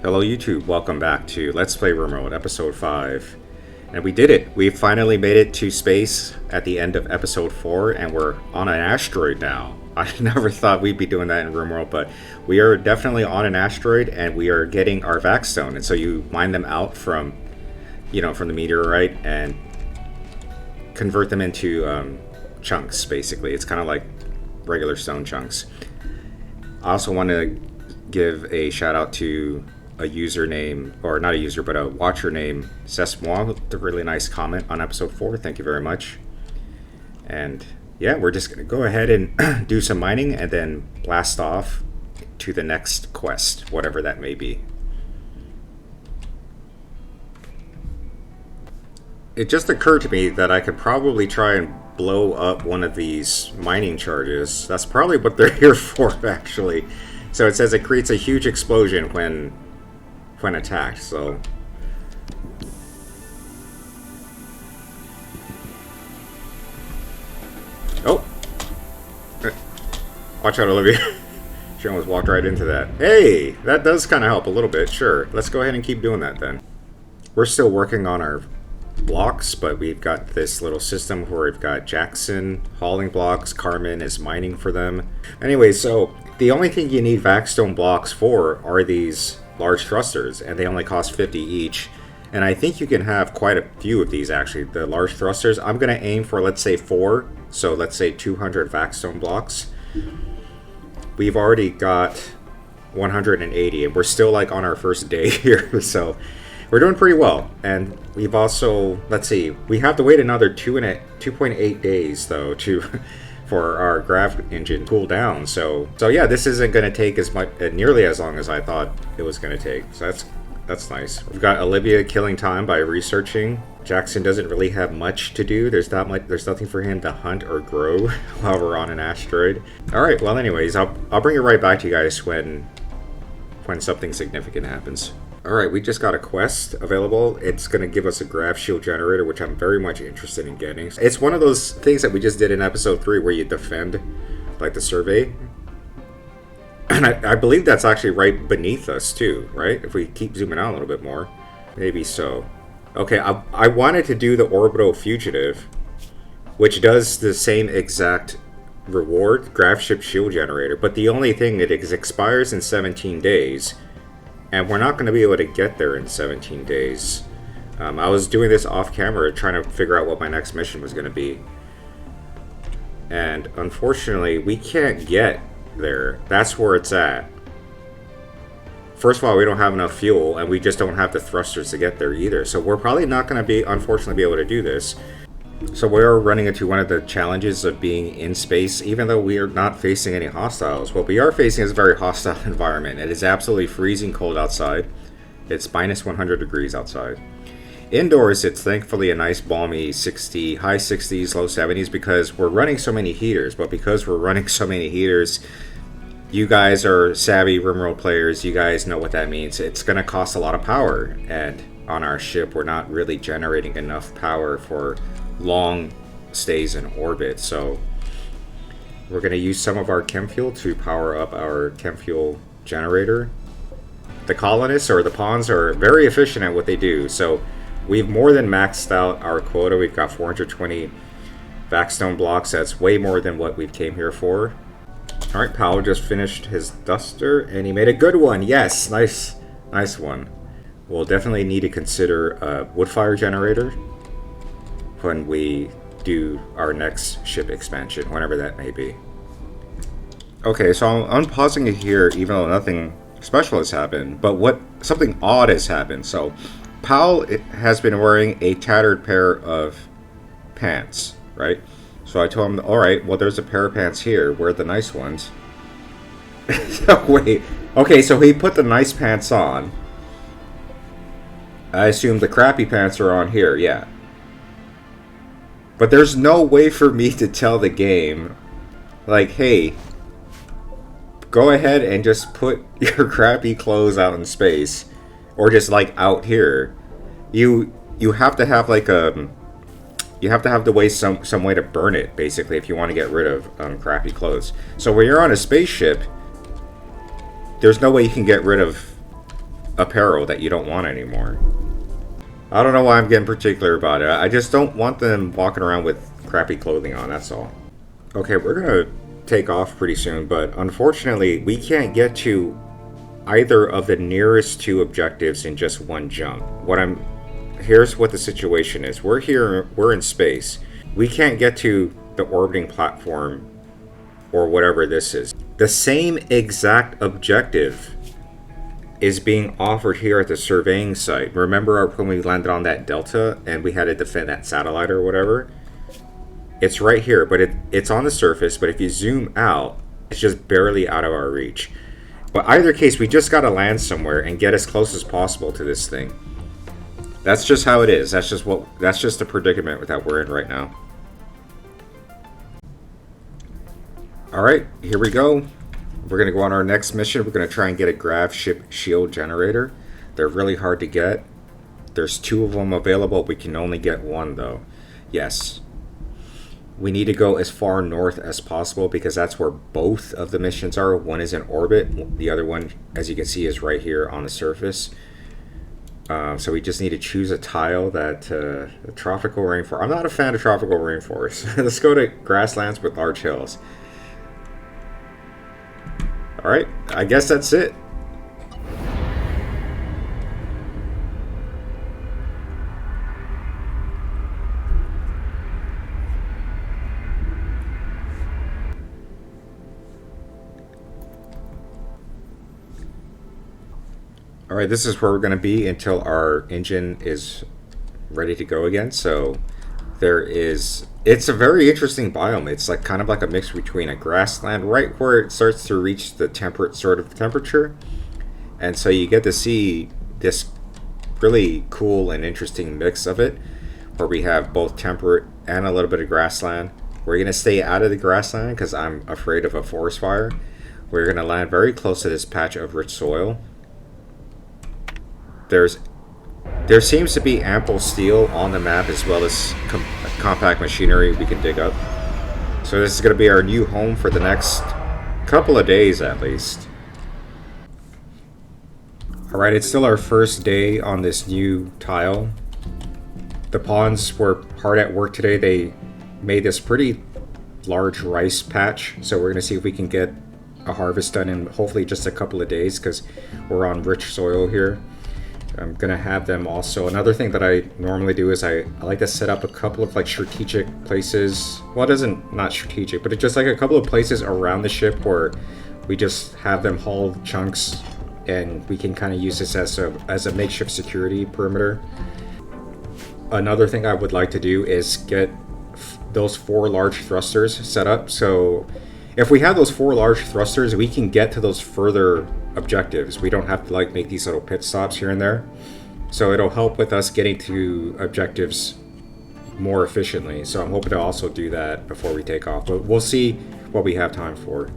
Hello YouTube, welcome back to Let's Play Rimworld, episode 5. And we did it! We finally made it to space at the end of episode 4, and we're on an asteroid now. I never thought we'd be doing that in Rimworld, but we are definitely on an asteroid, and we are getting our Vaxstone. And so you mine them out from, from the meteorite, and convert them into chunks, basically. It's kind of like regular stone chunks. I also want to give a shout out to a username, or not a user, but a watcher named Sesmois with a really nice comment on episode 4. Thank you very much. And yeah, we're just going to go ahead and do some mining and then blast off to the next quest, whatever that may be. It just occurred to me that I could probably try and blow up one of these mining charges. That's probably what they're here for, actually. So it says it creates a huge explosion when attacked, so oh, watch out, Olivia. She almost walked right into that. Hey, that does kind of help a little bit. Sure, let's go ahead and keep doing that then. We're still working on our blocks, but we've got this little system where we've got Jackson hauling blocks, Carmen is mining for them. Anyway, so the only thing you need Vaxstone blocks for are these large thrusters, and they only cost 50 each. And I think you can have quite a few of these, actually. The large thrusters, I'm going to aim for, let's say, 4. So let's say 200 Vaxstone blocks. We've already got 180, and we're still like on our first day here, so we're doing pretty well. And we've also, let's see, we have to wait another 2.8 days though to for our grav engine cool down. So yeah, this isn't going to take as much, nearly as long as I thought it was going to take. So that's nice. We've got Olivia killing time by researching. Jackson doesn't really have much to do. There's nothing for him to hunt or grow while we're on an asteroid. All right. Well, anyways, I'll bring it right back to you guys when something significant happens. Alright, we just got a quest available. It's going to give us a grav shield generator, which I'm very much interested in getting. It's one of those things that we just did in episode 3 where you defend, like, the survey. And I believe that's actually right beneath us, too, right? If we keep zooming out a little bit more. Maybe so. Okay, I wanted to do the orbital fugitive, which does the same exact reward, grav ship shield generator, but the only thing, it expires in 17 days. And we're not going to be able to get there in 17 days. I was doing this off camera, trying to figure out what my next mission was going to be. And unfortunately, we can't get there. That's where it's at. First of all, we don't have enough fuel, and we just don't have the thrusters to get there either. So we're probably not going to unfortunately, be able to do this. So we are running into one of the challenges of being in space, even though we are not facing any hostiles. What we are facing is a very hostile environment. It is absolutely freezing cold outside. It's minus 100 degrees outside. Indoors, it's thankfully a nice balmy 60, high 60s, low 70s, because we're running so many heaters. But because we're running so many heaters, you guys are savvy Rimworld players. You guys know what that means. It's going to cost a lot of power. And on our ship, we're not really generating enough power for long stays in orbit, so we're going to use some of our chem fuel to power up our chem fuel generator. The colonists, or the pawns, are very efficient at what they do, so we've more than maxed out our quota. We've got 420 Vaxstone blocks. That's way more than what we came here for. Alright, Powell just finished his duster, and he made a good one. Yes, nice one. We'll definitely need to consider a wood fire generator when we do our next ship expansion, whenever that may be. Okay, so I'm unpausing it here, even though nothing special has happened, but something odd has happened. So, Powell has been wearing a tattered pair of pants, right? So I told him, alright, well there's a pair of pants here, wear the nice ones. Wait, okay, so he put the nice pants on. I assume the crappy pants are on here, yeah. But there's no way for me to tell the game, like, hey, go ahead and just put your crappy clothes out in space, or just like out here. You have to have like you have to have some way to burn it, basically, if you want to get rid of crappy clothes. So when you're on a spaceship, there's no way you can get rid of apparel that you don't want anymore. I don't know why I'm getting particular about it. I just don't want them walking around with crappy clothing on, that's all. Okay, we're gonna take off pretty soon, but unfortunately, we can't get to either of the nearest two objectives in just one jump. Here's what the situation is. We're in space. We can't get to the orbiting platform or whatever this is. The same exact objective is being offered here at the surveying site. Remember when we landed on that delta and we had to defend that satellite or whatever? It's right here, but it's on the surface, but if you zoom out, it's just barely out of our reach. But either case, we just gotta land somewhere and get as close as possible to this thing. That's just how it is. That's just the predicament that we're in right now. Alright, here we go. We're going to go on our next mission. We're going to try and get a grav ship shield generator. They're really hard to get. There's 2 of them available. We can only get 1 though. Yes. We need to go as far north as possible because that's where both of the missions are. One is in orbit. The other one, as you can see, is right here on the surface. So we just need to choose a tile that tropical rainforest. I'm not a fan of tropical rainforest. Let's go to grasslands with large hills. Alright, I guess that's it. Alright, this is where we're going to be until our engine is ready to go again. So it's a very interesting biome. It's like kind of like a mix between a grassland right where it starts to reach the temperate sort of temperature. And so you get to see this really cool and interesting mix of it where we have both temperate and a little bit of grassland. We're going to stay out of the grassland because I'm afraid of a forest fire. We're going to land very close to this patch of rich soil. There seems to be ample steel on the map as well as compact machinery we can dig up. So this is going to be our new home for the next couple of days at least. Alright, it's still our first day on this new tile. The pawns were hard at work today. They made this pretty large rice patch. So we're going to see if we can get a harvest done in hopefully just a couple of days because we're on rich soil here. I'm gonna have them also. Another thing that I normally do is I like to set up a couple of like strategic places. Well, it isn't not strategic, but it's just like a couple of places around the ship where we just have them haul chunks, and we can kind of use this as a makeshift security perimeter. Another thing I would like to do is get those 4 large thrusters set up. So if we have those 4 large thrusters, we can get to those further objectives. We don't have to like make these little pit stops here and there. So it'll help with us getting to objectives more efficiently. So I'm hoping to also do that before we take off. But we'll see what we have time for.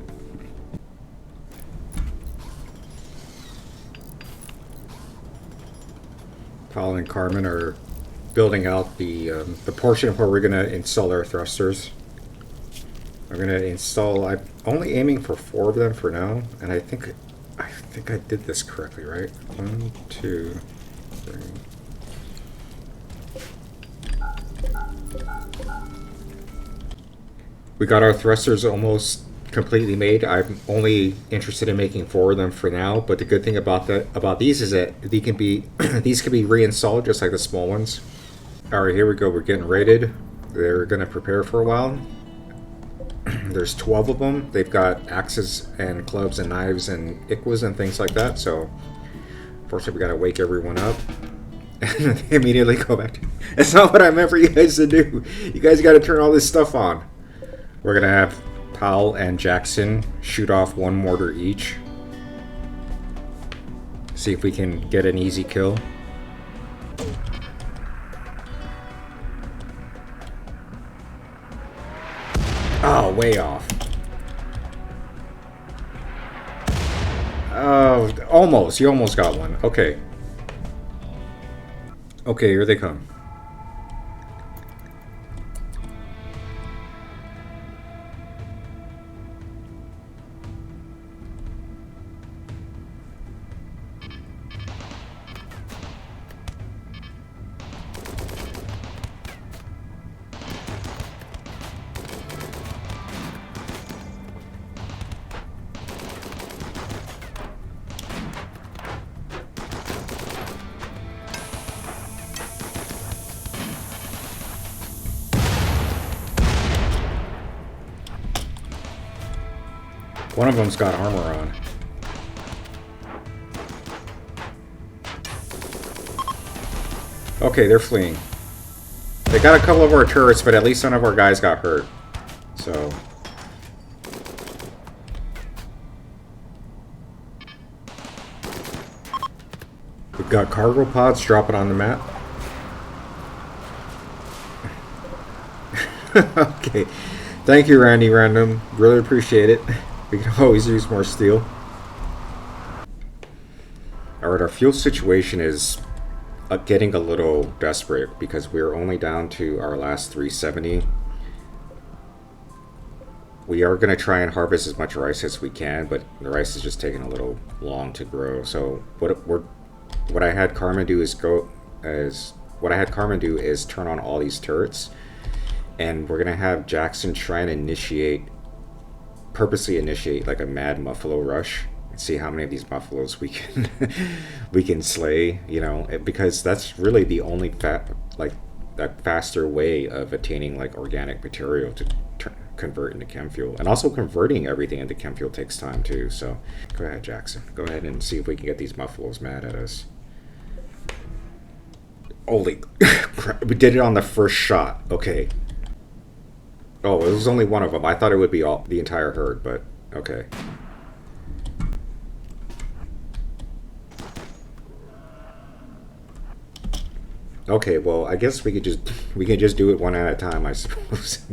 Paul and Carmen are building out the portion where we're going to install our thrusters. I'm going to install, I'm only aiming for 4 of them for now, and I think I did this correctly, right? 1, 2, 3. We got our thrusters almost completely made. I'm only interested in making 4 of them for now, but the good thing about these is that these can be reinstalled just like the small ones. Alright, here we go. We're getting rated. They're going to prepare for a while. There's 12 of them. They've got axes and clubs and knives and ikwas and things like that. So, unfortunately, we gotta wake everyone up and immediately go back to. It's not what I meant for you guys to do. You guys gotta turn all this stuff on. We're gonna have Powell and Jackson shoot off 1 mortar each. See if we can get an easy kill. Oh, way off. Oh, almost. You almost got one. Okay. Okay, here they come. One of them's got armor on. Okay, they're fleeing. They got a couple of our turrets, but at least none of our guys got hurt. So... we've got cargo pods dropping on the map. Okay. Thank you, Randy Random. Really appreciate it. We can always use more steel. Alright, our fuel situation is getting a little desperate because we're only down to our last 370. We are going to try and harvest as much rice as we can, but the rice is just taking a little long to grow. So what I had Carmen do is turn on all these turrets, and we're gonna have Jackson try and purposely initiate like a mad buffalo rush and see how many of these buffaloes we can we can slay. You know, because that's really the only faster way of attaining like organic material to convert into chem fuel. And also converting everything into chem fuel takes time too. So go ahead, Jackson. Go ahead and see if we can get these buffaloes mad at us. Holy crap, we did it on the first shot. Okay. Oh, it was only one of them. I thought it would be the entire herd, but okay. Okay, well, I guess we can just do it one at a time, I suppose.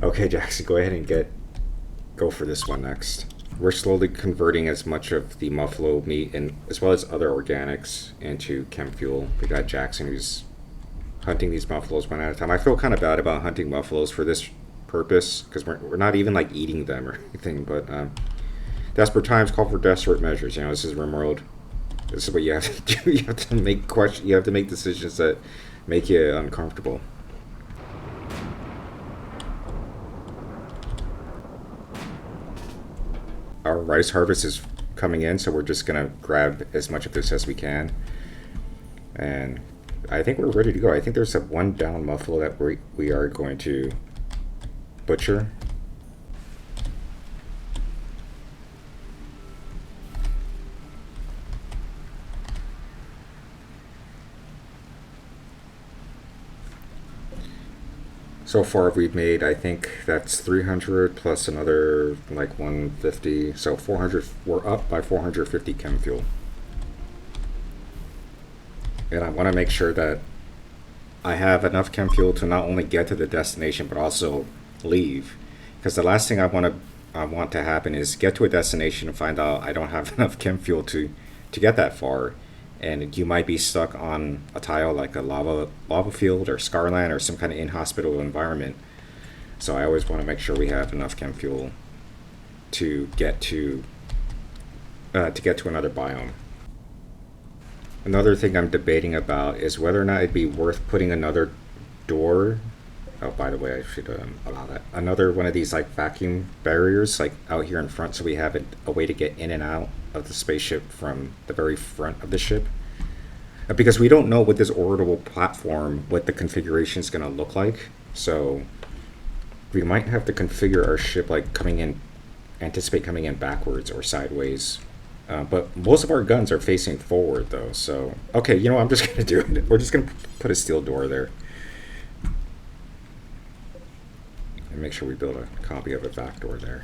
Okay, Jackson, go ahead and go for this one next. We're slowly converting as much of the buffalo meat and as well as other organics into chem fuel. We got Jackson who's hunting these buffaloes one at a time. I feel kind of bad about hunting buffaloes for this purpose because we're not even like eating them or anything. But desperate times call for desperate measures. You know, this is Rimworld. This is what you have to do. You have to make decisions that make you uncomfortable. Our rice harvest is coming in, so we're just gonna grab as much of this as we can, and I think we're ready to go. I think there's one down buffalo that we are going to butcher. So far we've made, I think that's 300 plus another like 150, so 400. We're up by 450 chem fuel. And I want to make sure that I have enough chem fuel to not only get to the destination but also leave, because the last thing I want to happen is get to a destination and find out I don't have enough chem fuel to get that far, and you might be stuck on a tile like a lava field or Scarland or some kind of inhospitable environment. So I always want to make sure we have enough chem fuel to get to another biome. Another thing I'm debating about is whether or not it'd be worth putting another door. Oh, by the way, I should allow that. Another one of these like vacuum barriers like out here in front, so we have a way to get in and out of the spaceship from the very front of the ship. Because we don't know with this orbital platform what the configuration is going to look like. So we might have to configure our ship like anticipate coming in backwards or sideways. But most of our guns are facing forward though. So, okay, you know what, I'm just going to do it. We're just going to put a steel door there. And make sure we build a copy of a back door there.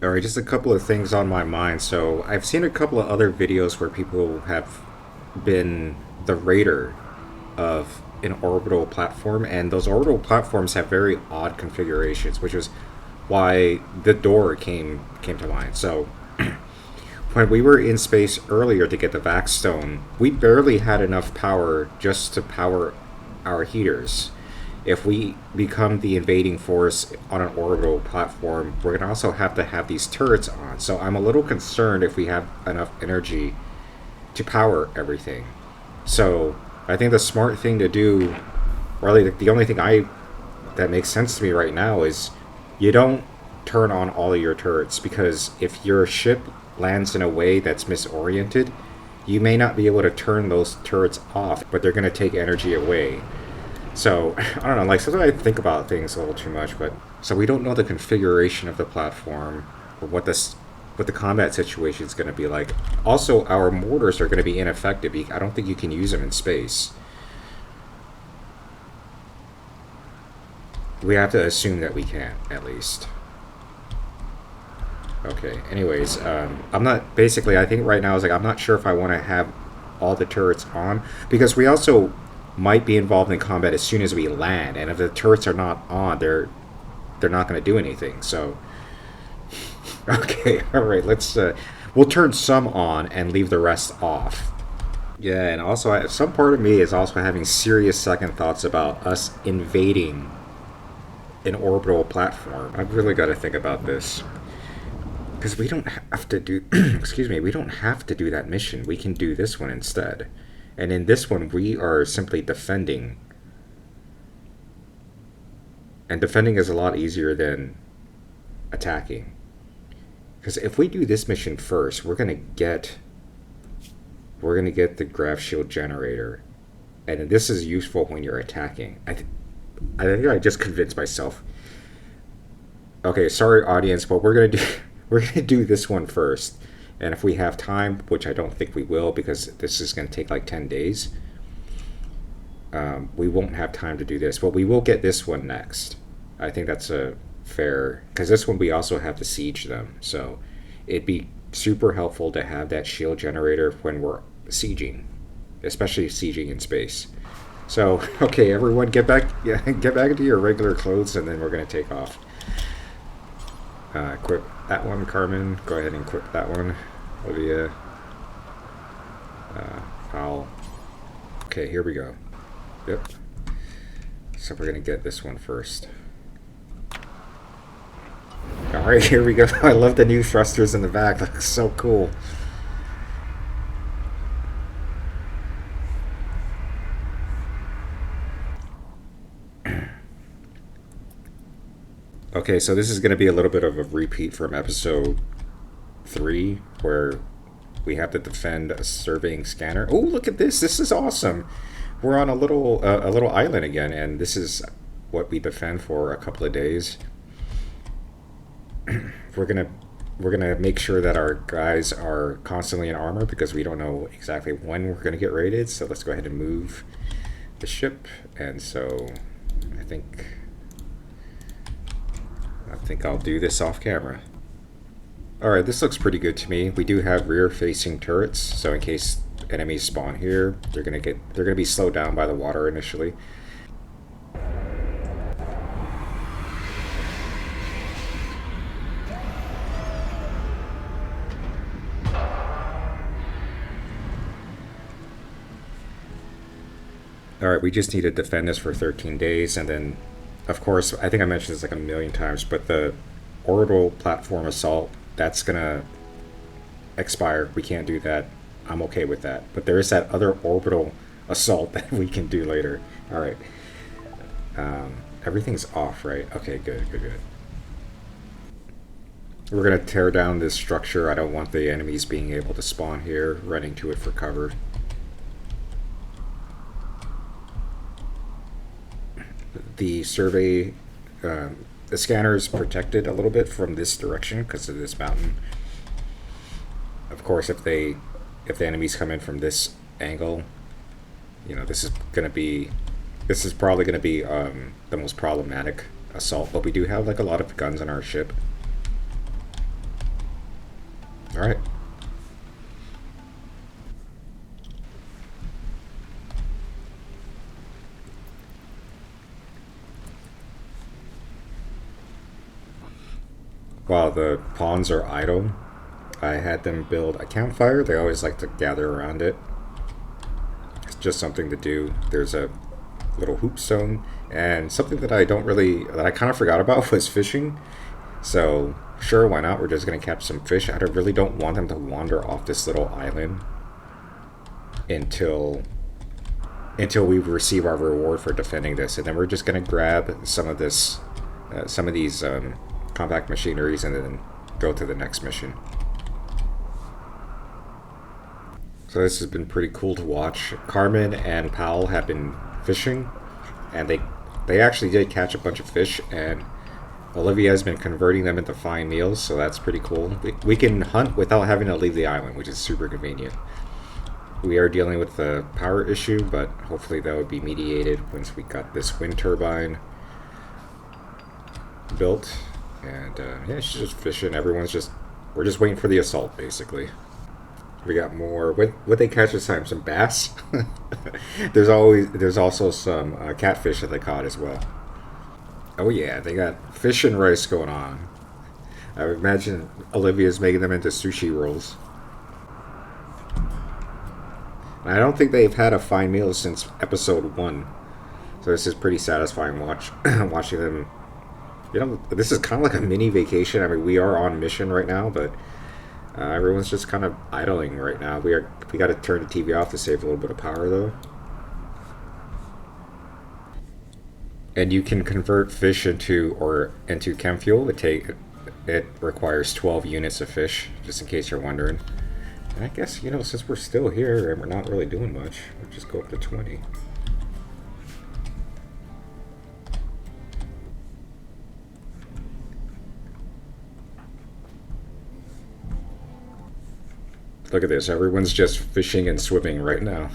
Alright, just a couple of things on my mind. So I've seen a couple of other videos where people have been the raider of an orbital platform, and those orbital platforms have very odd configurations, which is why the door came to mind. So when we were in space earlier to get the Vax Stone, we barely had enough power just to power our heaters. If we become the invading force on an orbital platform, we're going to also have to have these turrets on. So I'm a little concerned if we have enough energy to power everything. So I think the smart thing to do, or really the only thing that makes sense to me right now, is you don't turn on all of your turrets, because if your ship lands in a way that's misoriented, you may not be able to turn those turrets off, but they're going to take energy away. So, I don't know, like, sometimes I think about things a little too much, but So we don't know the configuration of the platform or what the combat situation is going to be like. Also, our mortars are going to be ineffective. I don't think you can use them in space. We have to assume that we can, at least. Okay, anyways, I'm not, basically, I think right now is like, I'm not sure if I want to have all the turrets on, because we also might be involved in combat as soon as we land, and if the turrets are not on, they're not going to do anything, so... Okay, alright, let's, we'll turn some on and leave the rest off. Yeah, and also, some part of me is also having serious second thoughts about us invading an orbital platform. I've really got to think about this. Because we don't have to do, excuse me, we don't have to do that mission. We can do this one instead. And in this one, we are simply defending. And defending is a lot easier than attacking. Because if we do this mission first, we're gonna get the grav shield generator. And this is useful when you're attacking. I think I just convinced myself. Okay, sorry audience, but we're gonna do... We're going to do this one first. And if we have time, which I don't think we will because this is going to take like 10 days, we won't have time to do this. But we will get this one next. I think that's a fair... Because this one we also have to siege them. So it'd be super helpful to have that shield generator when we're sieging. Especially sieging in space. So, okay, everyone get back into your regular clothes and then we're going to take off. Equip that one, Carmen. Go ahead and equip that one, Olivia. Okay, here we go. Yep. So we're gonna get this one first. Alright, here we go. I love the new thrusters in the back. That looks so cool. Okay, so this is going to be a little bit of a repeat from episode 3, where we have to defend a surveying scanner. Oh, look at this! This is awesome. We're on a little island again, and this is what we defend for a couple of days. We're gonna make sure that our guys are constantly in armor because we don't know exactly when we're gonna get raided. So let's go ahead and move the ship. And so I think I'll do this off camera. Alright, this looks pretty good to me. We do have rear-facing turrets, so in case enemies spawn here, they're gonna be slowed down by the water initially. Alright, we just need to defend this for 13 days, and then of course, I think I mentioned this like a million times, but the orbital platform assault, that's gonna expire. We can't do that. I'm okay with that. But there is that other orbital assault that we can do later. Alright. Everything's off, right? Okay, good. We're gonna tear down this structure. I don't want the enemies being able to spawn here, running to it for cover. The survey, the scanner is protected a little bit from this direction because of this mountain. Of course, if the enemies come in from this angle, you know, this is probably gonna be the most problematic assault. But we do have like a lot of guns on our ship. All right. While the pawns are idle, I had them build a campfire. They always like to gather around it. It's just something to do. There's a little hoop stone, and something that I kind of forgot about was fishing. So sure, why not? We're just gonna catch some fish. I really don't want them to wander off this little island until we receive our reward for defending this, and then we're just gonna grab some of these compact machineries and then go to the next mission. So this has been pretty cool to watch. Carmen and Powell have been fishing, and they actually did catch a bunch of fish, and Olivia has been converting them into fine meals, so that's pretty cool. We can hunt without having to leave the island, which is super convenient. We are dealing with the power issue, but hopefully that would be mediated once we got this wind turbine built. And yeah, she's just fishing. We're just waiting for the assault, basically. We got more. What they catch this time? Some bass. There's also some catfish that they caught as well. Oh yeah, they got fish and rice going on. I would imagine Olivia's making them into sushi rolls. I don't think they've had a fine meal since episode 1. So this is pretty satisfying watching them. You know, this is kind of like a mini vacation. I mean, we are on mission right now, but everyone's just kind of idling right now. We got to turn the TV off to save a little bit of power, though. And you can convert fish into chem fuel. It requires 12 units of fish, just in case you're wondering. And I guess, you know, since we're still here and we're not really doing much, we'll just go up to 20. Look at this, everyone's just fishing and swimming right now.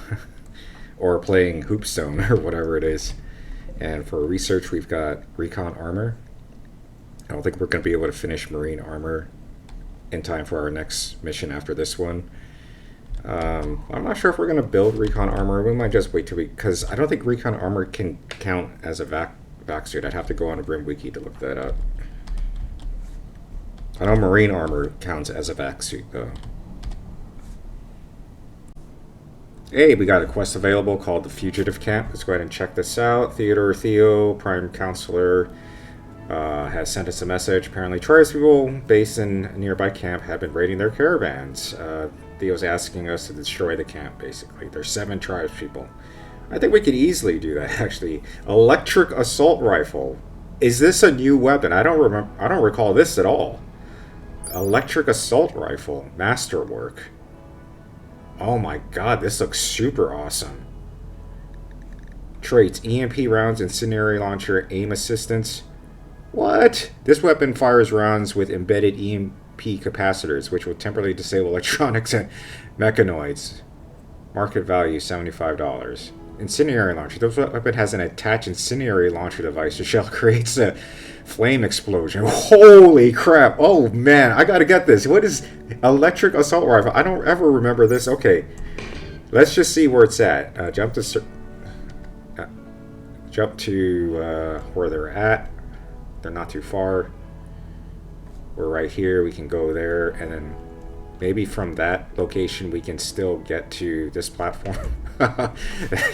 Or playing hoopstone or whatever it is. And for research, we've got recon armor. I don't think we're going to be able to finish marine armor in time for our next mission after this one. I'm not sure if we're going to build recon armor. We might just wait till because I don't think recon armor can count as a vac suit. I'd have to go on a Grim Wiki to look that up. I know marine armor counts as a vac suit, though. Hey, we got a quest available called the Fugitive Camp. Let's go ahead and check this out. Theodore Theo, Prime Counselor, has sent us a message. Apparently, tribespeople based in a nearby camp have been raiding their caravans. Theo's asking us to destroy the camp, basically. There's 7 tribespeople. I think we could easily do that, actually. Electric assault rifle. Is this a new weapon? I don't recall this at all. Electric assault rifle. Masterwork. Oh my god, this looks super awesome. Traits: EMP rounds, incendiary launcher, aim assistance. What? This weapon fires rounds with embedded EMP capacitors, which will temporarily disable electronics and mechanoids. Market value $75. Incendiary launcher. This weapon has an attached incendiary launcher device. The shell creates a flame explosion. Holy crap. Oh man, I gotta get this. What is electric assault rifle? I don't ever remember this. Okay, let's just see where it's at. Jump to where they're at. They're not too far. We're right here. We can go there, and then maybe from that location we can still get to this platform.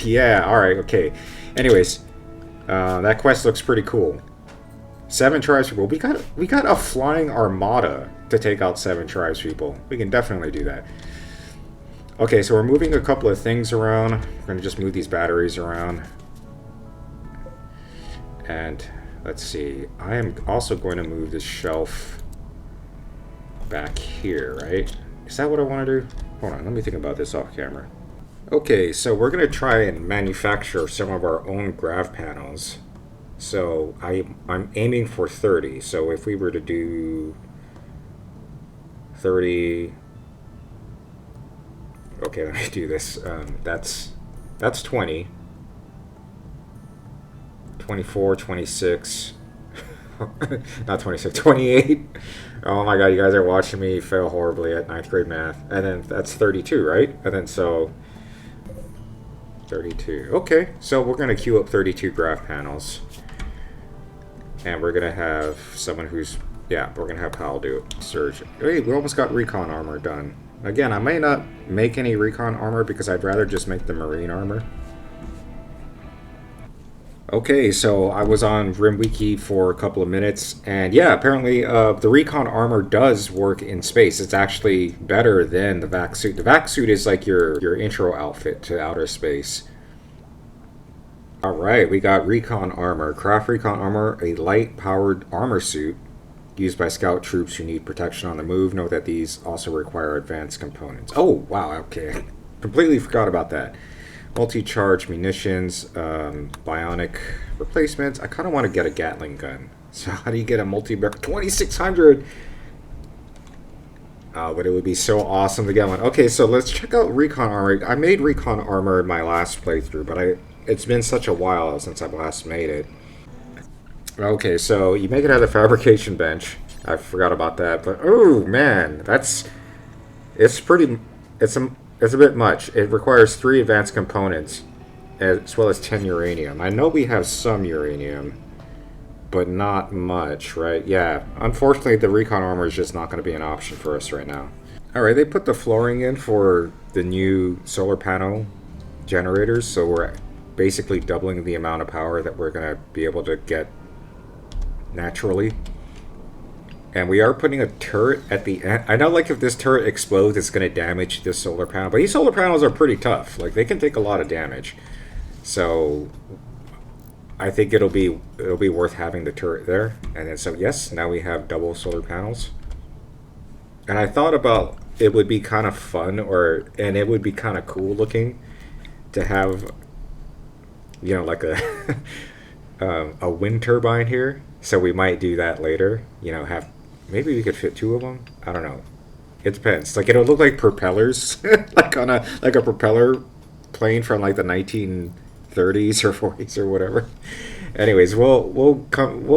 Yeah, alright, okay. Anyways, that quest looks pretty cool. 7 tribespeople. We got a flying armada to take out 7 tribespeople. We can definitely do that. Okay, so we're moving a couple of things around. We're going to just move these batteries around. And let's see. I am also going to move this shelf back here, right? Is that what I want to do? Hold on, let me think about this off camera. Okay, so we're going to try and manufacture some of our own grav panels. So I'm aiming for 30. So if we were to do 30... Okay, let me do this. That's 20. 24, 26. Not 26, 28. Oh my god, you guys are watching me fail horribly at 9th grade math. And then that's 32, right? And then so... 32. Okay, so we're going to queue up 32 graph panels. And we're going to have someone who's... Yeah, we're going to have Kyle do it. Surge. Hey, we almost got recon armor done. Again, I may not make any recon armor because I'd rather just make the marine armor. Okay, so I was on Rimwiki for a couple of minutes, and yeah, apparently the recon armor does work in space. It's actually better than the vac suit. The vac suit is like your intro outfit to outer space. Alright, we got recon armor. Craft recon armor, a light-powered armor suit used by scout troops who need protection on the move. Note that these also require advanced components. Oh, wow, okay. Completely forgot about that. Multi-charge munitions, bionic replacements. I kind of want to get a Gatling gun. So how do you get a multi-barrel? 2600. Oh, but it would be so awesome to get one. Okay, so let's check out recon armor. I made recon armor in my last playthrough, but it's been such a while since I've last made it. Okay, so you make it out of the fabrication bench. I forgot about that, but oh man, it's pretty. It's a bit much. It requires 3 advanced components, as well as 10 uranium. I know we have some uranium, but not much, right? Yeah, unfortunately, the recon armor is just not going to be an option for us right now. All right, they put the flooring in for the new solar panel generators, so we're basically doubling the amount of power that we're going to be able to get naturally. And we are putting a turret at the end. I know, like, if this turret explodes, it's going to damage this solar panel. But these solar panels are pretty tough. Like, they can take a lot of damage. So, I think it'll be worth having the turret there. And then, so, yes, now we have double solar panels. And I thought about it would be kind of fun, and it would be kind of cool looking to have, you know, like a wind turbine here. So we might do that later. You know, maybe we could fit 2 of them. I don't know. It depends. Like, it'll look like propellers, like on a propeller plane from like the 1930s or 40s or whatever. Anyways, we'll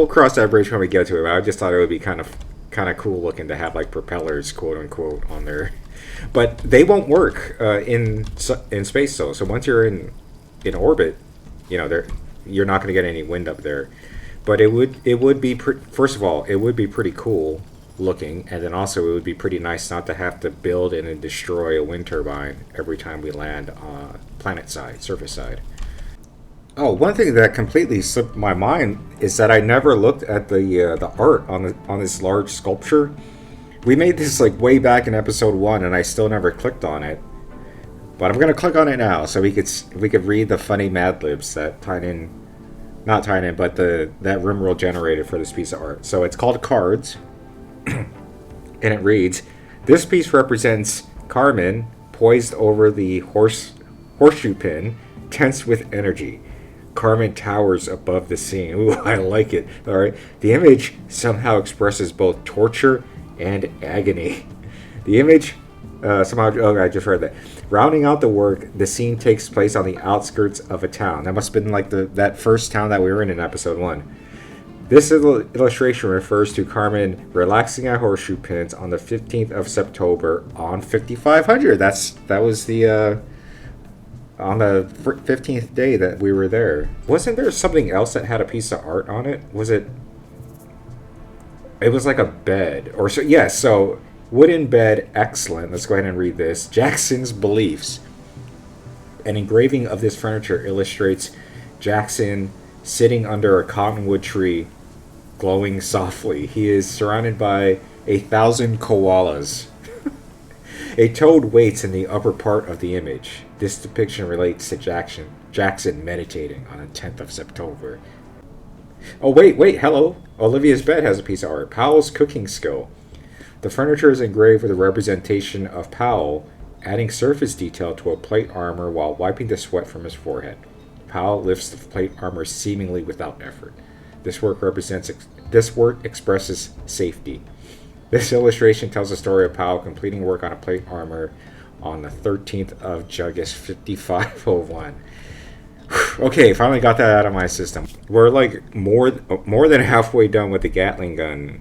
cross that bridge when we get to it. I just thought it would be kind of cool looking to have like propellers, quote unquote, on there. But they won't work in space though. So once you're in orbit, you know, you're not going to get any wind up there. But it would be first of all, it would be pretty cool looking, and then also it would be pretty nice not to have to build and destroy a wind turbine every time we land on planet side, surface side. Oh, one thing that completely slipped my mind is that I never looked at the art on this large sculpture. We made this like way back in episode 1, and I still never clicked on it. But I'm gonna click on it now so we could read the funny Mad Libs that not tied in, but that Rimworld generated for this piece of art. So it's called Cards, and it reads, "This piece represents Carmen poised over the horseshoe pin, tense with energy. Carmen towers above the scene." Ooh, I like it. All right. The image somehow expresses both torture and agony. The image somehow... Oh, I just read that. Rounding out the work, the scene takes place on the outskirts of a town. That must have been like that first town that we were in episode 1. This illustration refers to Carmen relaxing at horseshoe pins on the 15th of September on 5500. That was the on the 15th day that we were there. Wasn't there something else that had a piece of art on it? Was it? It was like a bed or so. Yes. So wooden bed, excellent. Let's go ahead and read this. Jackson's beliefs. An engraving of this furniture illustrates Jackson sitting under a cottonwood tree, glowing softly. He is surrounded by 1,000 koalas. A toad waits in the upper part of the image. This depiction relates to Jackson meditating on the 10th of September. Oh, wait, hello. Olivia's bed has a piece of art. Powell's cooking skill. The furniture is engraved with a representation of Powell adding surface detail to a plate armor while wiping the sweat from his forehead. Powell lifts the plate armor seemingly without effort. This work expresses safety. This illustration tells the story of Powell completing work on a plate armor on the 13th of Jugus 5501. Okay, finally got that out of my system. We're like more than halfway done with the Gatling gun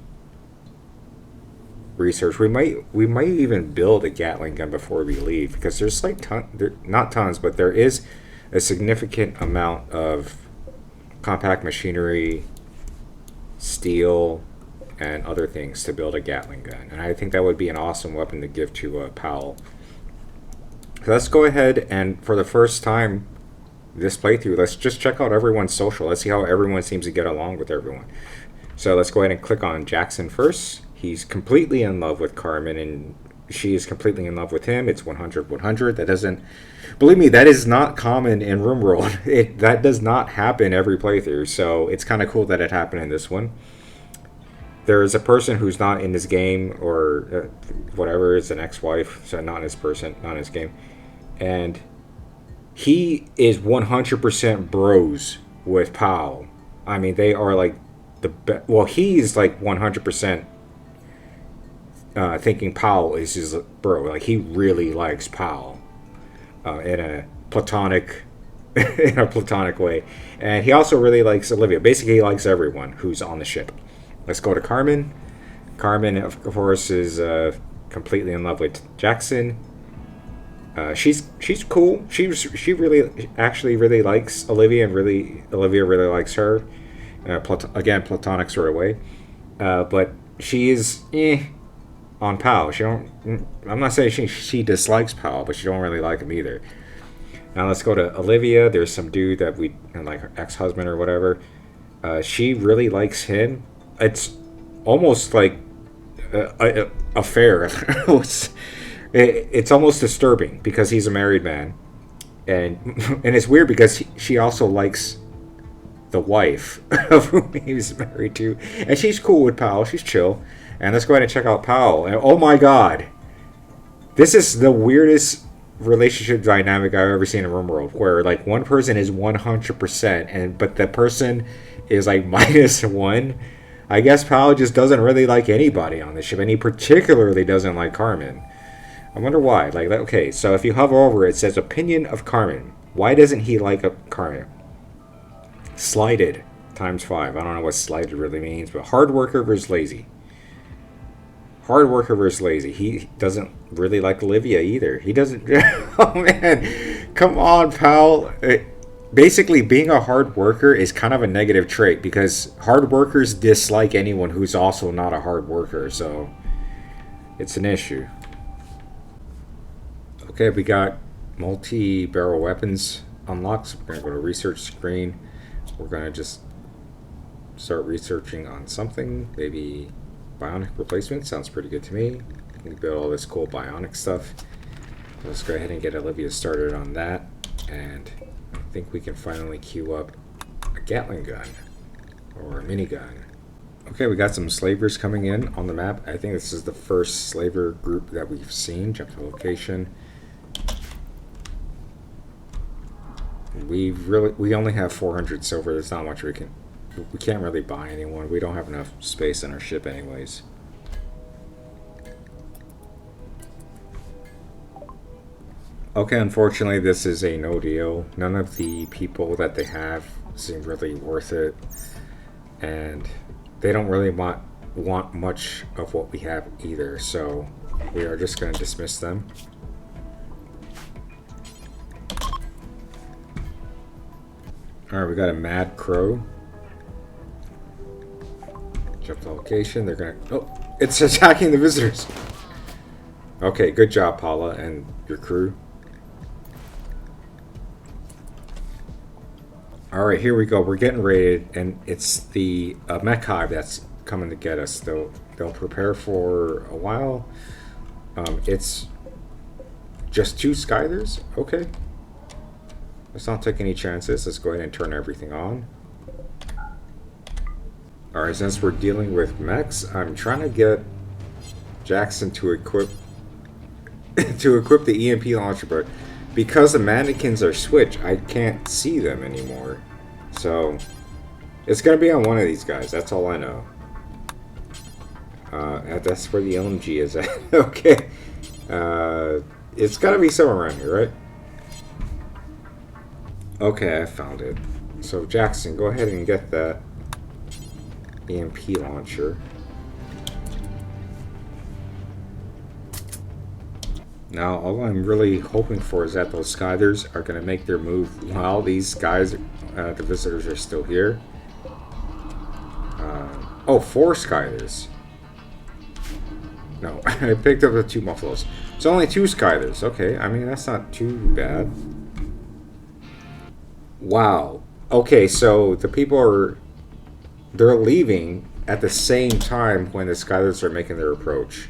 research. We might even build a Gatling gun before we leave, because there's like not tons, but there is a significant amount of compact machinery, steel, and other things to build a Gatling gun, and I think that would be an awesome weapon to give to Powell. So let's go ahead and, for the first time this playthrough, let's just check out everyone's social. Let's see how everyone seems to get along with everyone. So let's go ahead and click on Jackson first. He's completely in love with Carmen, and she is completely in love with him. It's 100-100. That doesn't... Believe me, that is not common in Rimworld. That does not happen every playthrough, so it's kind of cool that it happened in this one. There is a person who's not in this game, or whatever, is an ex-wife, so not his person, not his game. And he is 100% bros with Powell. I mean, they are like well, he's like 100% thinking Powell is his bro. Like he really likes Powell in a platonic in a platonic way, and he also really likes Olivia. Basically, he likes everyone who's on the ship. Let's go to Carmen. Carmen, of course, is completely in love with Jackson. She's cool. She really actually really likes Olivia, and Olivia really likes her. Again, platonic sort of way. But she is on Powell. She don't. I'm not saying she dislikes Powell, but she don't really like him either. Now let's go to Olivia. There's some dude that we like, her ex-husband or whatever. She really likes him. It's almost like a affair. It's almost disturbing because he's a married man, and it's weird because she also likes the wife of whom he's married to, and she's cool with Powell. She's chill. And let's go ahead and check out Powell. And oh my god, this is the weirdest relationship dynamic I've ever seen in Rimworld, where like one person is 100% but the person is like -1. I guess Powell just doesn't really like anybody on the ship, and he particularly doesn't like Carmen. I wonder why. Like, okay, so if you hover over it says opinion of Carmen. Why doesn't he like Carmen? Slighted ×5. I don't know what slighted really means, but hard worker versus lazy. Hard worker versus lazy. He doesn't really like Olivia either. He doesn't. Oh man, come on, pal. Basically, being a hard worker is kind of a negative trait because hard workers dislike anyone who's also not a hard worker. So it's an issue. Okay, we got multi-barrel weapons unlocked. So we're going to go to research screen. We're going to just start researching on something. Maybe bionic replacement. Sounds pretty good to me. We can build all this cool bionic stuff. Let's go ahead and get Olivia started on that. And I think we can finally queue up a Gatling gun or a minigun. Okay, we got some slavers coming in on the map. I think this is the first slaver group that we've seen. Jump to location. We only have 400 silver. There's not much we can't really buy anyone. We don't have enough space in our ship anyways. Okay, unfortunately this is a no deal. None of the people that they have seem really worth it, and they don't really want much of what we have either, so we are just going to dismiss them. Alright, we got a Mad Crow. Jump to location. They're gonna... Oh, it's attacking the visitors. Okay, good job, Paula and your crew. Alright, here we go. We're getting raided, and it's the mech hive that's coming to get us. They'll prepare for a while. It's just 2 Skythers? Okay. Let's not take any chances. Let's go ahead and turn everything on. Alright, since we're dealing with mechs, I'm trying to get Jackson to equip the EMP launcher, but because the mannequins are switched, I can't see them anymore. So it's gonna be on one of these guys, that's all I know. That's where the LMG is at. Okay. It's gotta be somewhere around here, right? Okay, I found it. So Jackson, go ahead and get that EMP launcher. Now, all I'm really hoping for is that those Skythers are going to make their move while these guys, the visitors, are still here. Oh, 4 Skythers. No, I picked up the 2 Buffaloes. It's only 2 Skythers. Okay, I mean, that's not too bad. Wow. Okay, so the people they're leaving at the same time when the Skythers are making their approach.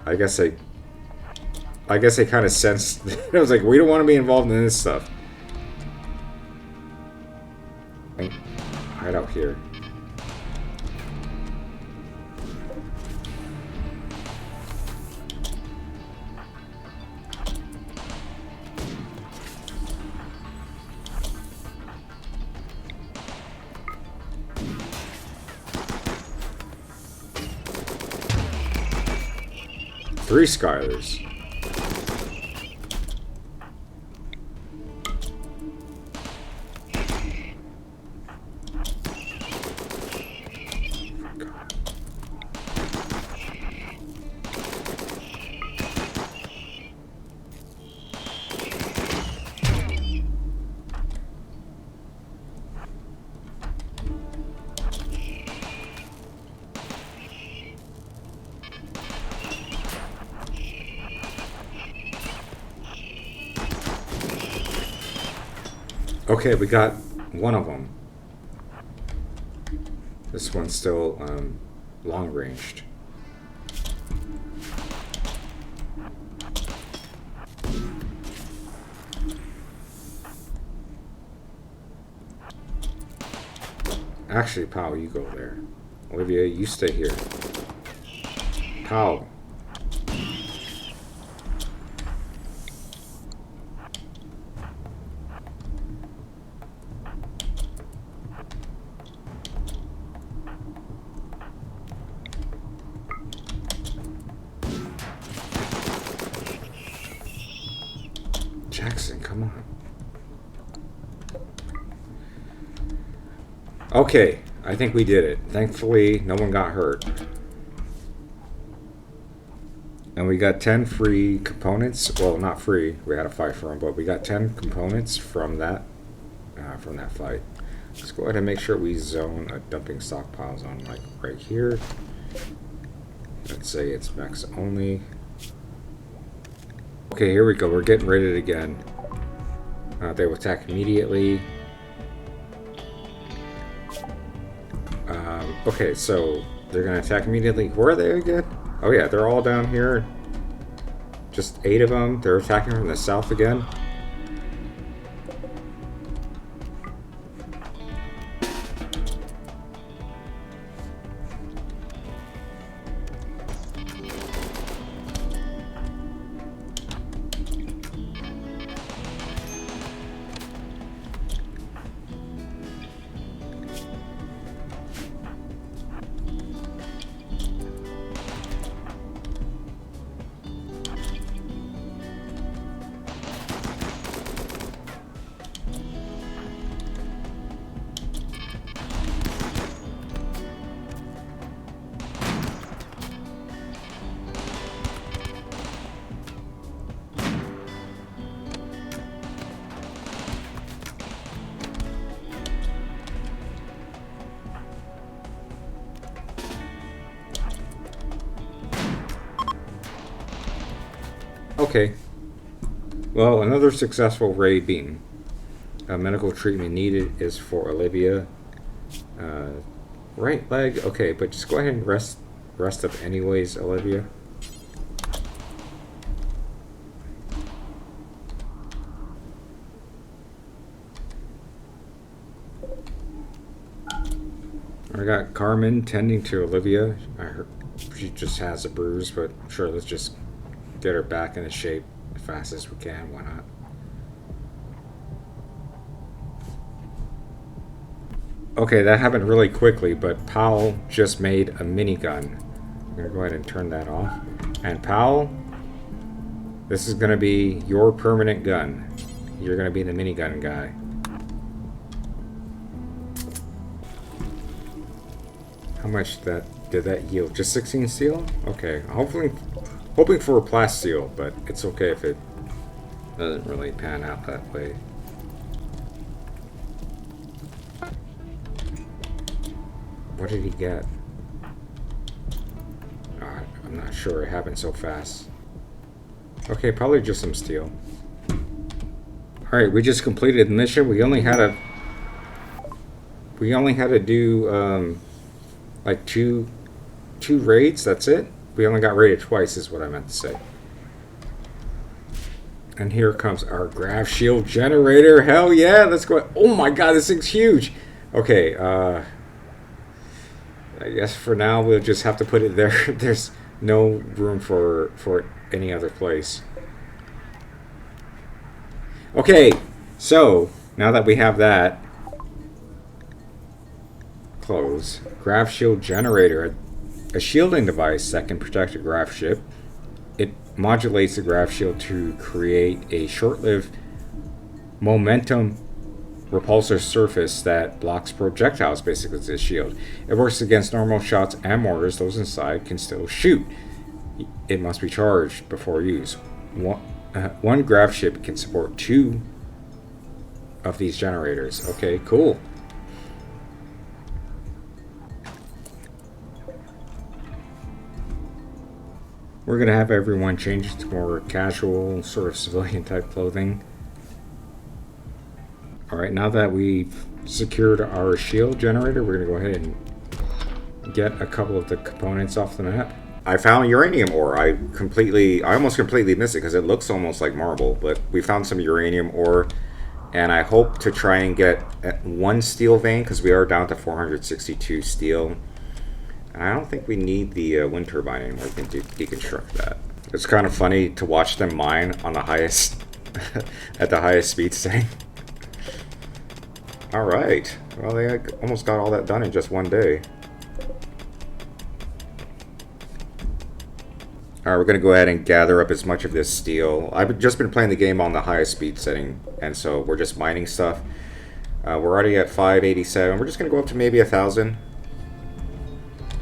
I guess they kind of sensed. It was like, we don't want to be involved in this stuff. Hide out here. 3 Skylers. Okay, we got one of them. This one's still long ranged. Actually, Pal, you go there. Olivia, you stay here. Pal. Jackson, come on. Okay, I think we did it. Thankfully, no one got hurt. And we got 10 free components. Well, not free. We had to fight for them, but we got 10 components from that fight. Let's go ahead and make sure we zone a dumping stockpile zone, like right here. Let's say it's max only. Okay, here we go. We're getting raided again. They will attack immediately. Okay, so they're going to attack immediately. Where are they again? Oh yeah, they're all down here. Just 8 of them. They're attacking from the south again. Okay. Well, another successful raid beaten. Medical treatment needed is for Olivia. Right leg. Okay, but just go ahead and rest up anyways, Olivia. I got Carmen tending to Olivia. I heard she just has a bruise, but sure, let's just get her back into shape as fast as we can. Why not? Okay, that happened really quickly, but Powell just made a minigun. I'm going to go ahead and turn that off. And Powell, this is going to be your permanent gun. You're going to be the minigun guy. How much did that yield? Just 16 steel? Okay, hoping for a plasteel, but it's okay if it doesn't really pan out that way. What did he get? I'm not sure. It happened so fast. Okay, probably just some steel. Alright, we just completed the mission. We only had to do like two raids. That's it. We only got raided twice is what I meant to say. And here comes our grav shield generator. Hell yeah, let's go. Oh my god, this thing's huge. Okay, I guess for now we'll just have to put it there. There's no room for any other place. Okay, so now that we have that, close. Grav shield generator, a shielding device that can protect a grav ship it modulates the grav shield to create a short-lived momentum repulsor surface that blocks projectiles, basically. It's a shield. It works against normal shots and mortars. Those inside can still shoot. It must be charged before use. One grav ship can support 2 of these generators. Okay, cool. We're going to have everyone change to more casual, sort of civilian type clothing. Alright, now that we've secured our shield generator, we're going to go ahead and get a couple of the components off the map. I found uranium ore. I almost completely missed it because it looks almost like marble, but we found some uranium ore, and I hope to try and get 1 steel vein because we are down to 462 steel. And I don't think we need the wind turbine anymore. We can deconstruct that. It's kind of funny to watch them mine on the highest at the highest speed setting. All right. Well, they almost got all that done in just one day. Alright, we're going to go ahead and gather up as much of this steel. I've just been playing the game on the highest speed setting, and so we're just mining stuff. We're already at 587. We're just going to go up to maybe 1,000.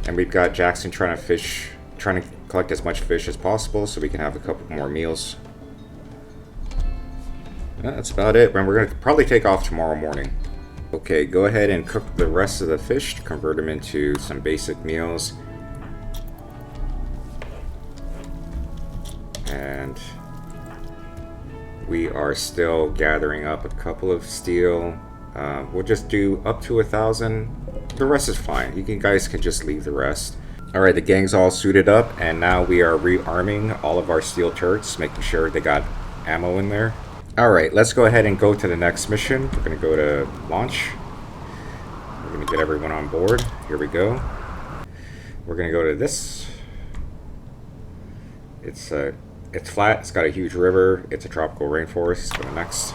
And we've got Jackson trying to collect as much fish as possible so we can have a couple more meals. Yeah, that's about it. And we're going to probably take off tomorrow morning. Okay, go ahead and cook the rest of the fish to convert them into some basic meals. And we are still gathering up a couple of steel. We'll just do up to 1,000. The rest is fine. You guys can just leave the rest. Alright, the gang's all suited up, and now we are rearming all of our steel turrets, making sure they got ammo in there. Alright, let's go ahead and go to the next mission. We're going to go to launch. We're going to get everyone on board. Here we go. We're going to go to this. It's flat, it's got a huge river, it's a tropical rainforest. Go to next.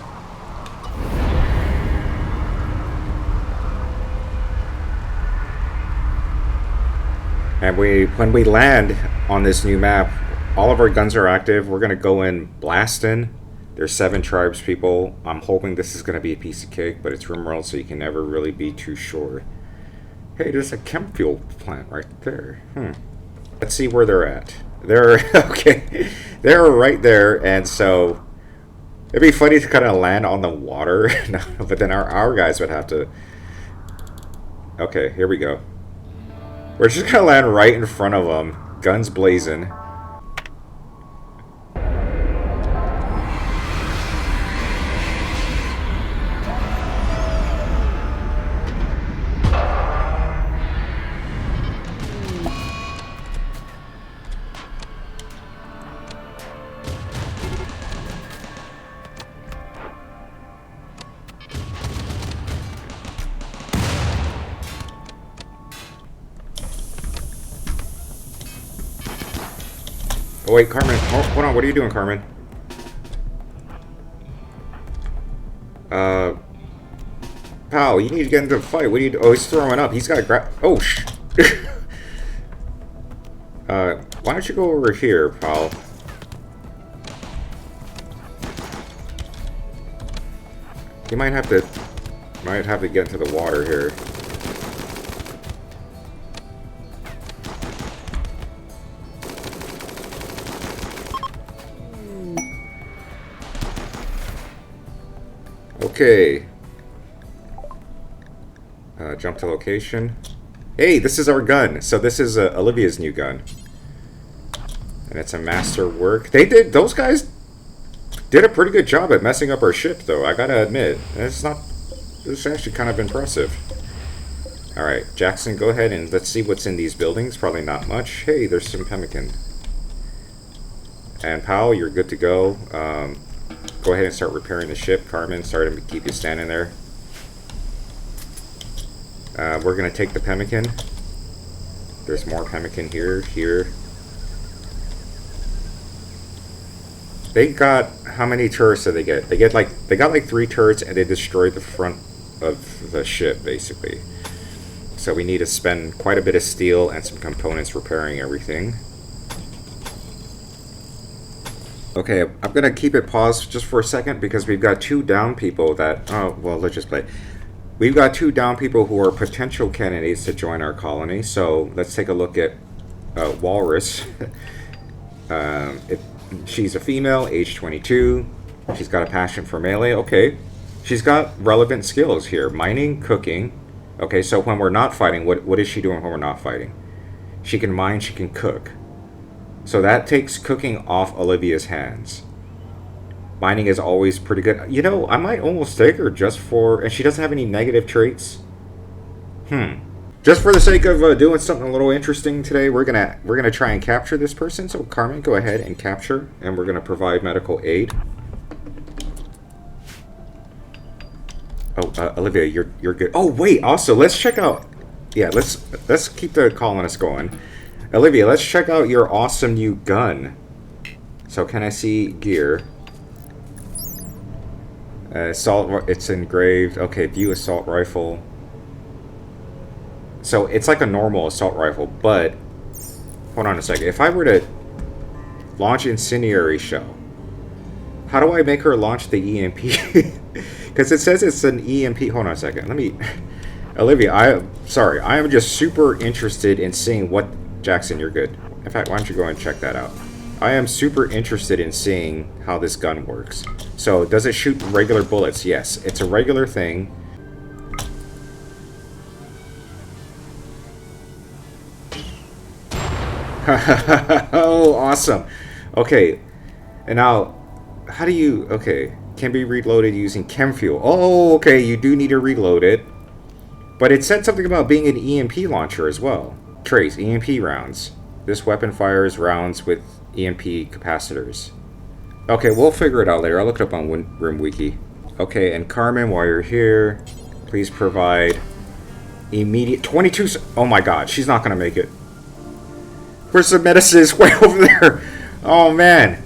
And when we land on this new map, all of our guns are active. We're going to go in blasting. There's 7 tribes people. I'm hoping this is going to be a piece of cake, but it's Rimworld, so you can never really be too sure. Hey, there's a chem fuel plant right there. Let's see where they're at. They're okay. They're right there, and so it'd be funny to kind of land on the water, but then our guys would have to. Okay, here we go. We're just gonna land right in front of them, guns blazing. Oh wait, Carmen, hold on, what are you doing, Carmen? Pal, you need to get into the fight. What are you doing? Oh, he's throwing up. He's got to grab. Oh, why don't you go over here, pal? You might have to get into the water here. Okay. Jump to location. Hey, this is our gun. So this is Olivia's new gun. And it's a master work. Those guys did a pretty good job at messing up our ship, though, I gotta admit. It's actually kind of impressive. Alright, Jackson, go ahead and let's see what's in these buildings. Probably not much. Hey, there's some pemmican. And Powell, you're good to go. Go ahead and start repairing the ship. Carmen, sorry to keep you standing there. We're going to take the pemmican. There's more pemmican here. They got, how many turrets did they get? They got like 3 turrets, and they destroyed the front of the ship, basically. So we need to spend quite a bit of steel and some components repairing everything. Okay, I'm gonna keep it paused just for a second because we've got two down people that. Oh, well, let's just play. We've got two down people who are potential candidates to join our colony. So let's take a look at Walrus. She's a female, age 22. She's got a passion for melee. Okay, she's got relevant skills here: mining, cooking. Okay, so when we're not fighting, what is she doing when we're not fighting? She can mine. She can cook. So that takes cooking off Olivia's hands. Mining is always pretty good. You know, I might almost take her just for... And she doesn't have any negative traits. Just for the sake of doing something a little interesting today, we're gonna try and capture this person. So Carmen, go ahead and capture, and we're gonna provide medical aid. Oh, Olivia, you're good. Oh wait, also let's check out. Yeah, let's keep the colonists going. Olivia, let's check out your awesome new gun. So can I see gear? Assault, it's engraved. Okay, view assault rifle. So it's like a normal assault rifle, but hold on a second. If I were to launch incendiary shell, how do I make her launch the EMP? Because it says it's an EMP. Hold on a second. Let me... Olivia, I am just super interested in seeing what... Jackson, you're good. In fact, why don't you go and check that out? I am super interested in seeing how this gun works. So, does it shoot regular bullets? Yes, it's a regular thing. Oh, awesome. Okay, and now, how do you... Okay, can be reloaded using chem fuel. Oh, okay, you do need to reload it. But it said something about being an EMP launcher as well. Trace, EMP rounds. This weapon fires rounds with EMP capacitors. Okay, we'll figure it out later. I'll look it up on RimWiki. Okay, and Carmen, while you're here, please provide immediate... 22... Oh my god, she's not gonna make it. Where's the medicines? Way over there. Oh man.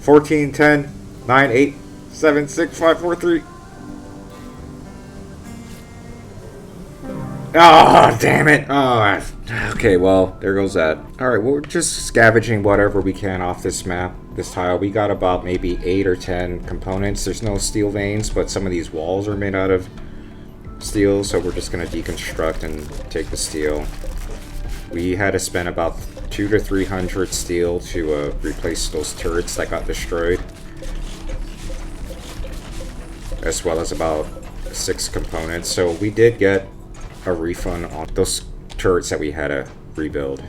14, 10, 9, 8, 7, 6, 5, 4, 3... Oh, damn it. Oh, okay, well, there goes that. Alright, well, we're just scavenging whatever we can off this map, this tile. We got about maybe 8 or 10 components. There's no steel veins, but some of these walls are made out of steel, so we're just going to deconstruct and take the steel. We had to spend about 200 to 300 steel to replace those turrets that got destroyed, as well as about 6 components. So we did get a refund on those turrets that we had to rebuild.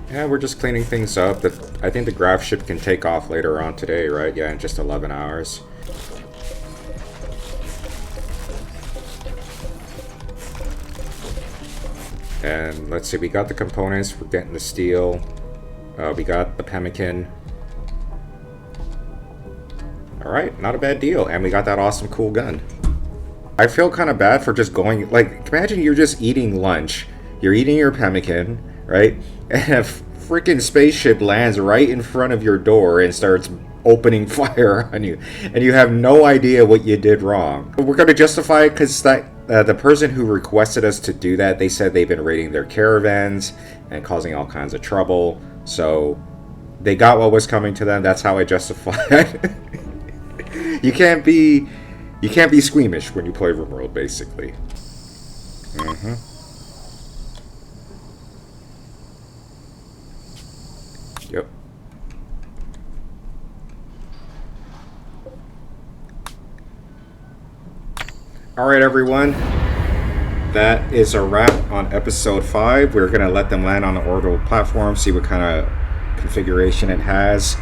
Yeah, we're just cleaning things up. I think the grav ship can take off later on today, right? Yeah, in just 11 hours. And let's see, we got the components, we're getting the steel, we got the pemmican. Alright, not a bad deal. And we got that awesome cool gun. I feel kind of bad for just going, like, imagine you're just eating lunch, you're eating your pemmican, right? And a freaking spaceship lands right in front of your door and starts opening fire on you, and you have no idea what you did wrong. We're going to justify it because the person who requested us to do that, they said they've been raiding their caravans and causing all kinds of trouble, so they got what was coming to them. That's how I justify it. You can't be squeamish when you play Rimworld, basically. Yep. Alright, everyone. That is a wrap on episode 5. We're going to let them land on the orbital platform, see what kind of configuration it has.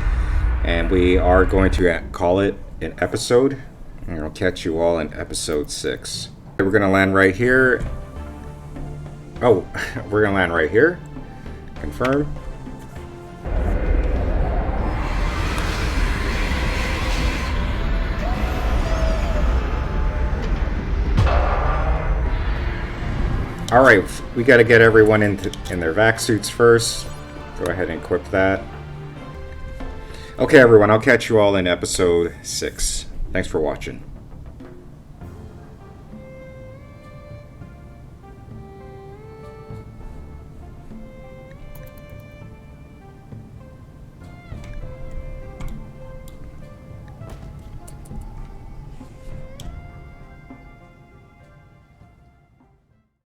And we are going to call it an episode. And I'll catch you all in episode 6. We're going to land right here. Oh, we're going to land right here. Confirm. Alright, we got to get everyone in their vac suits first. Go ahead and equip that. Okay, everyone, I'll catch you all in episode 6. Thanks for watching.